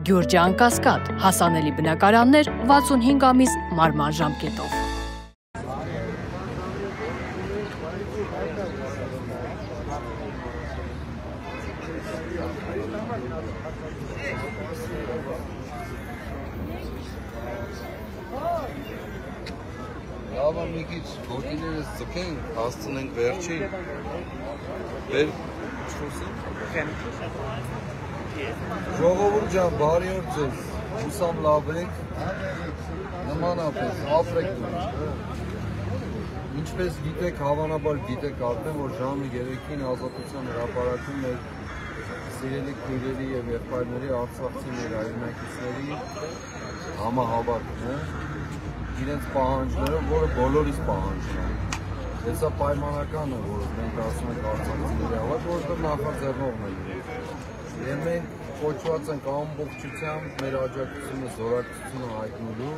Գյուրջան Կասկադ, հասանելի բնակարաններ 65 ամիս մարման ժամկետով։ Լավա մի քիչ գոտիներս ձգենք, հասցնենք վերջին։ Վեր Ժողովուրդ ջան, բարի օր ձեզ, հուսամ լավ եք, նմանապես, ապրեք դուք։ Ինչպես գիտեք, հավանաբար գիտեք արդեն, որ ժամը 3-ին Ազատության հրապարակում մեր սիրելի քույրերի և եղբայրների արցախցի մեր հայրենակիցների համահավաքն է, իրենց պահանջներով, որը բոլորիս պահանջն է։ Սա պայմանական է, որ մենք ասում ենք արցախցիների հավաք, որովհետև նախաձեռնողն է իրենք։ Եվ մենք կոչված ենք ամբողջությամբ մեր աջակցությունը, զորակցությունը հայտնելու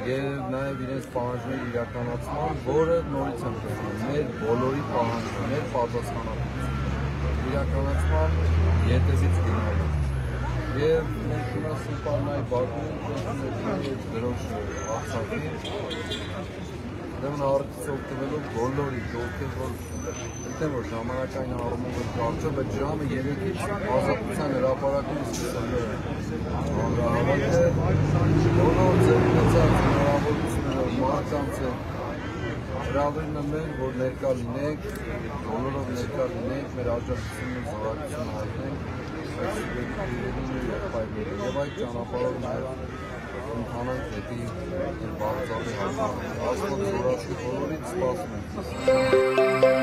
և նաև իրենց պահանջների իրականացման, որը նորից եմ տեսնում, մեր բոլորի պահանջը, մեր պատասխանատվությունը իրականացման ետևից գնալու։ Եվ մենք ունասում պարնայի բակում, դրոշ Արցախի, դեմն արդից օգտվելով բոլորի, ովքեր որ գիտեմ, որ ժամանակային առումով կարճը, բայց ժամը 3-ից Ազատության հրապարակում սկսելու է հանրահավաքը, բոլոր ձեր ունեցած հնարավորություններով մարդկանց է հրավերն եմ են, որ ներկա լինենք, բոլորով ներկա լինենք, մեր աջակցությունը, զորակցությունը հայտնենք, այս սիրելի քույրերին ու եղբայրներին, և այդ ճանապարհով նաև ընթանանք դեպի բարձրացի հաշվառումը, Աստված զորացի բոլորից սպասում ենք։